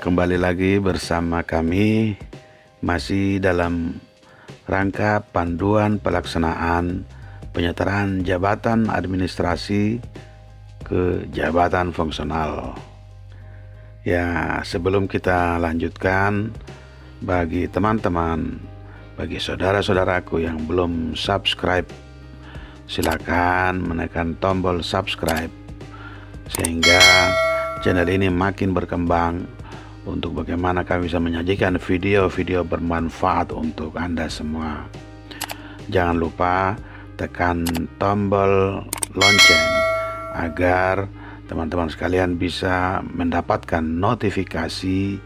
kembali lagi bersama kami masih dalam rangka panduan pelaksanaan penyetaraan jabatan administrasi ke jabatan fungsional. Ya, sebelum kita lanjutkan, bagi teman-teman, bagi saudara-saudaraku yang belum subscribe, silakan menekan tombol subscribe sehingga channel ini makin berkembang untuk bagaimana kami bisa menyajikan video-video bermanfaat untuk Anda semua. Jangan lupa tekan tombol lonceng agar teman-teman sekalian bisa mendapatkan notifikasi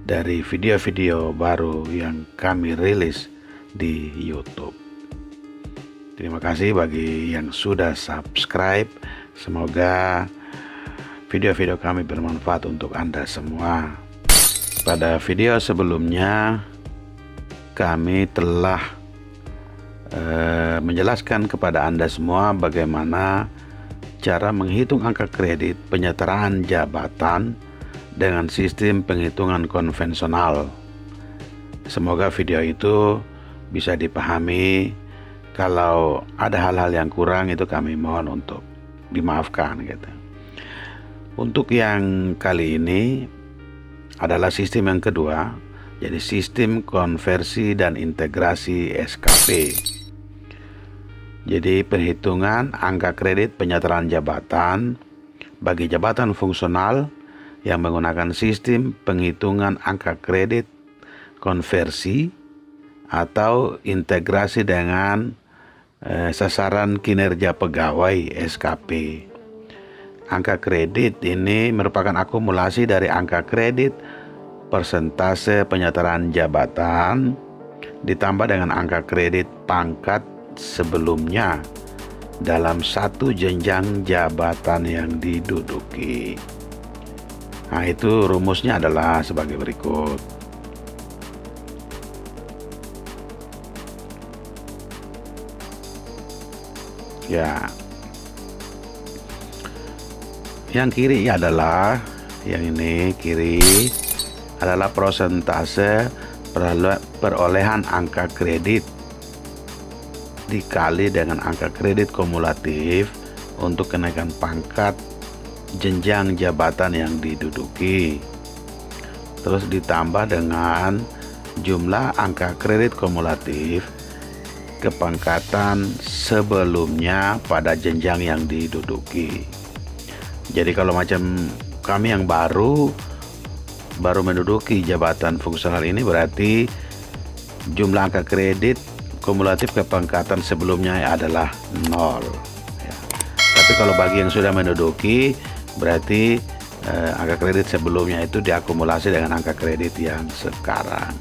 dari video-video baru yang kami rilis di YouTube. Terima kasih bagi yang sudah subscribe. Semoga video-video kami bermanfaat untuk Anda semua. Pada video sebelumnya kami telah menjelaskan kepada Anda semua bagaimana cara menghitung angka kredit penyetaraan jabatan dengan sistem penghitungan konvensional. Semoga video itu bisa dipahami. Kalau ada hal-hal yang kurang itu kami mohon untuk dimaafkan gitu. Untuk yang kali ini adalah sistem yang kedua, jadi sistem konversi dan integrasi SKP. Jadi perhitungan angka kredit penyetaraan jabatan bagi jabatan fungsional yang menggunakan sistem penghitungan angka kredit konversi atau integrasi dengan sasaran kinerja pegawai SKP. Angka kredit ini merupakan akumulasi dari angka kredit persentase penyetaraan jabatan ditambah dengan angka kredit pangkat sebelumnya dalam satu jenjang jabatan yang diduduki. Nah, itu rumusnya adalah sebagai berikut. Ya, yang kiri adalah kiri adalah persentase perolehan angka kredit dikali dengan angka kredit kumulatif untuk kenaikan pangkat jenjang jabatan yang diduduki, terus ditambah dengan jumlah angka kredit kumulatif kepangkatan sebelumnya pada jenjang yang diduduki. Jadi kalau macam kami yang baru menduduki jabatan fungsional ini, berarti jumlah angka kredit kumulatif kepangkatan sebelumnya adalah 0 ya. Tapi kalau bagi yang sudah menduduki, berarti angka kredit sebelumnya itu diakumulasi dengan angka kredit yang sekarang.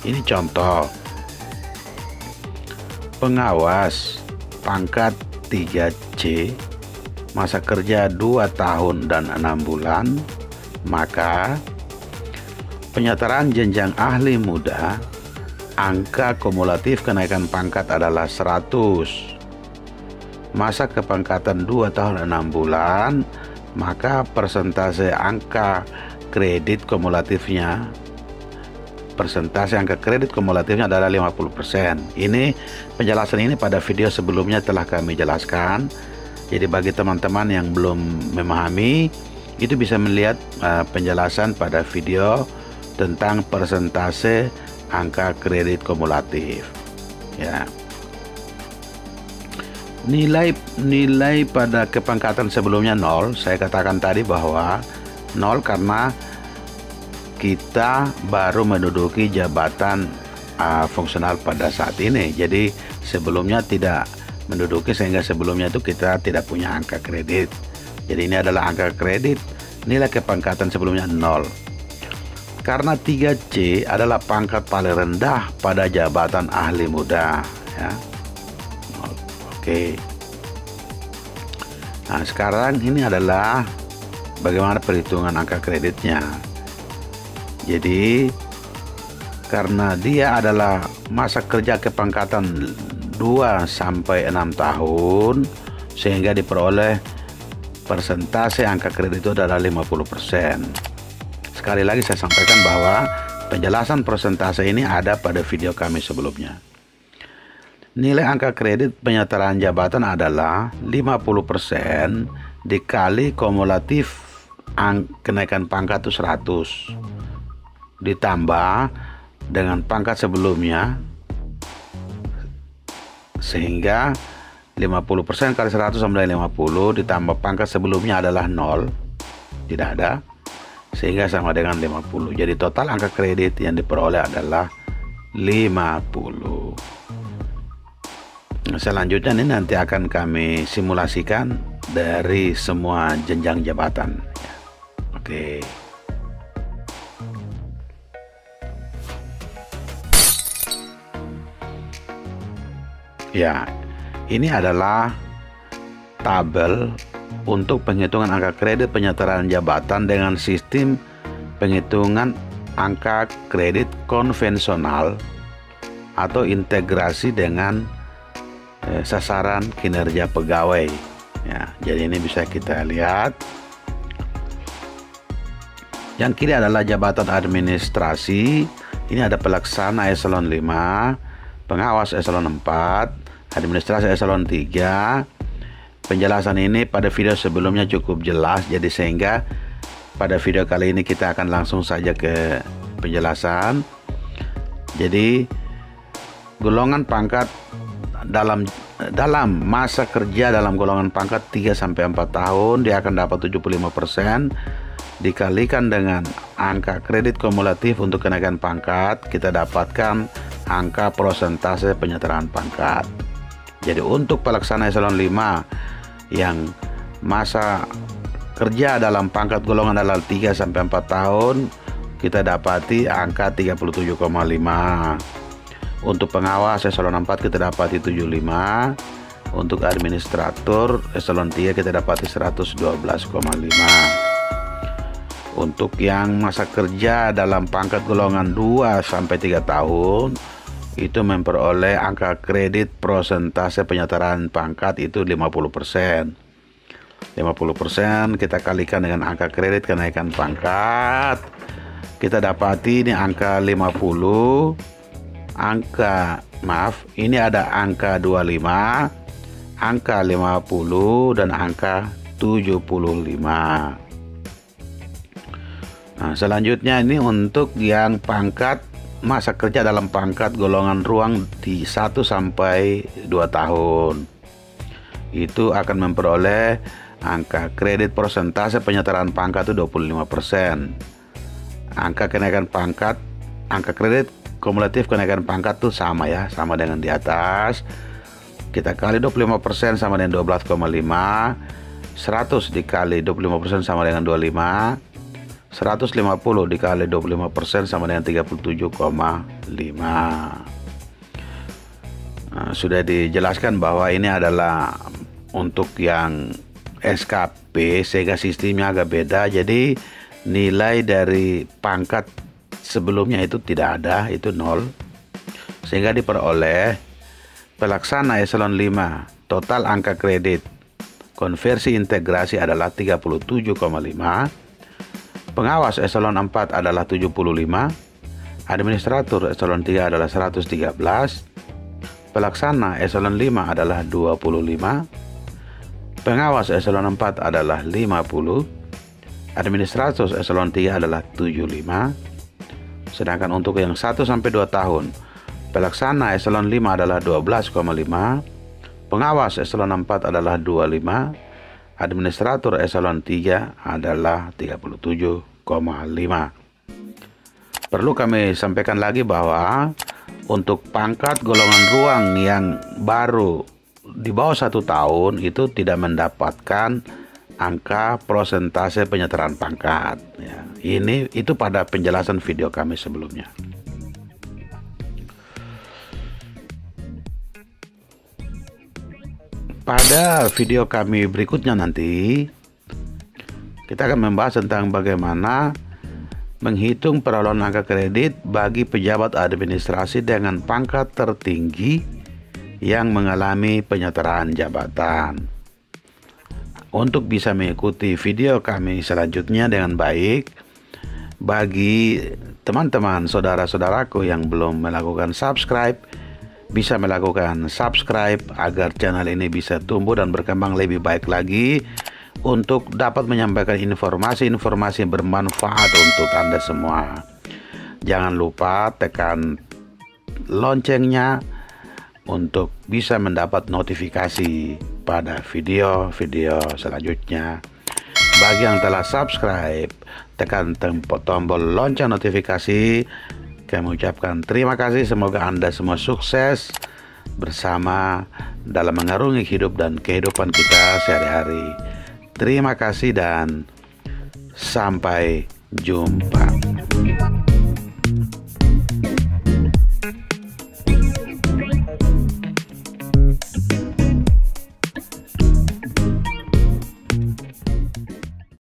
Ini contoh. Pengawas pangkat 3C, masa kerja 2 tahun dan 6 bulan, maka penyetaraan jenjang ahli muda, angka kumulatif kenaikan pangkat adalah 100. Masa kepangkatan 2 tahun 6 bulan, maka persentase angka kredit kumulatifnya adalah 50%. Ini penjelasan ini pada video sebelumnya telah kami jelaskan. Jadi bagi teman-teman yang belum memahami, itu bisa melihat penjelasan pada video tentang persentase angka kredit kumulatif. Ya. Nilai pada kepangkatan sebelumnya 0. Saya katakan tadi bahwa 0 karena kita baru menduduki jabatan fungsional pada saat ini. Jadi sebelumnya tidak menduduki, sehingga sebelumnya itu kita tidak punya angka kredit. Jadi ini adalah angka kredit, nilai kepangkatan sebelumnya 0. Karena 3C adalah pangkat paling rendah pada jabatan ahli muda ya. Oke. Nah, sekarang ini adalah bagaimana perhitungan angka kreditnya. Jadi karena dia adalah masa kerja kepangkatan 2 sampai 6 tahun, sehingga diperoleh persentase angka kredit itu adalah 50%. sekali lagi saya sampaikan bahwa penjelasan persentase ini ada pada video kami sebelumnya. Nilai angka kredit penyetaraan jabatan adalah 50% dikali kumulatif kenaikan pangkat itu 100 ditambah dengan pangkat sebelumnya, sehingga 50% kali 100 sama dengan 50 ditambah pangkat sebelumnya adalah 0, tidak ada, sehingga sama dengan 50. Jadi total angka kredit yang diperoleh adalah 50. Selanjutnya ini nanti akan kami simulasikan dari semua jenjang jabatan. Oke. Ya, ini adalah tabel untuk penghitungan angka kredit penyetaraan jabatan dengan sistem penghitungan angka kredit konvensional atau integrasi dengan sasaran kinerja pegawai. Ya, jadi ini bisa kita lihat. Yang kiri adalah jabatan administrasi. Ini ada pelaksana eselon 5, pengawas eselon 4, administrasi eselon 3. Penjelasan ini pada video sebelumnya cukup jelas, jadi sehingga pada video kali ini kita akan langsung saja ke penjelasan. Jadi golongan pangkat dalam masa kerja dalam golongan pangkat 3-4 tahun dia akan dapat 75% dikalikan dengan angka kredit kumulatif untuk kenaikan pangkat, kita dapatkan angka persentase penyetaraan pangkat. Jadi untuk pelaksana eselon 5 yang masa kerja dalam pangkat golongan adalah 3-4 tahun, kita dapati angka 37,5. Untuk pengawas eselon 4 kita dapati 75. Untuk administrator eselon 3 kita dapati 112,5. Untuk yang masa kerja dalam pangkat golongan 2-3 tahun itu memperoleh angka kredit persentase penyetaraan pangkat itu 50%. 50% kita kalikan dengan angka kredit kenaikan pangkat, kita dapati ini angka 50. Ini ada angka 25, angka 50 dan angka 75. Nah, selanjutnya ini untuk yang pangkat masa kerja dalam pangkat golongan ruang di 1-2 tahun. Itu akan memperoleh angka kredit persentase penyetaraan pangkat itu 25%. Angka kenaikan pangkat, angka kredit kumulatif kenaikan pangkat tuh sama ya, sama dengan di atas. Kita kali 25% sama dengan 12,5. 100 dikali 25% sama dengan 25. 150 dikali 25% sama dengan 37,5. Sudah dijelaskan bahwa ini adalah untuk yang SKP, sehingga sistemnya agak beda. Jadi nilai dari pangkat sebelumnya itu tidak ada, itu 0, sehingga diperoleh pelaksana eselon 5 total angka kredit konversi integrasi adalah 37,5, pengawas eselon 4 adalah 75, administrator eselon 3 adalah 113, pelaksana eselon 5 adalah 25, pengawas eselon 4 adalah 50, administrator eselon 3 adalah 75. Sedangkan untuk yang 1-2 tahun, pelaksana eselon 5 adalah 12,5, pengawas eselon 4 adalah 25, administrator eselon 3 adalah 37,5. Perlu kami sampaikan lagi bahwa untuk pangkat golongan ruang yang baru di bawah 1 tahun itu tidak mendapatkan angka persentase penyetaraan pangkat. Ya, itu pada penjelasan video kami sebelumnya. Pada video kami berikutnya nanti kita akan membahas tentang bagaimana menghitung perolahan angka kredit bagi pejabat administrasi dengan pangkat tertinggi yang mengalami penyetaraan jabatan. Untuk bisa mengikuti video kami selanjutnya dengan baik, Bagi teman-teman saudara-saudaraku yang belum melakukan subscribe, bisa melakukan subscribe agar channel ini bisa tumbuh dan berkembang lebih baik lagi untuk dapat menyampaikan informasi-informasi bermanfaat untuk Anda semua. Jangan lupa tekan loncengnya untuk bisa mendapat notifikasi pada video-video selanjutnya. Bagi yang telah subscribe, tekan tombol lonceng notifikasi. Kami ucapkan terima kasih. Semoga Anda semua sukses bersama dalam mengarungi hidup dan kehidupan kita sehari-hari. Terima kasih dan sampai jumpa.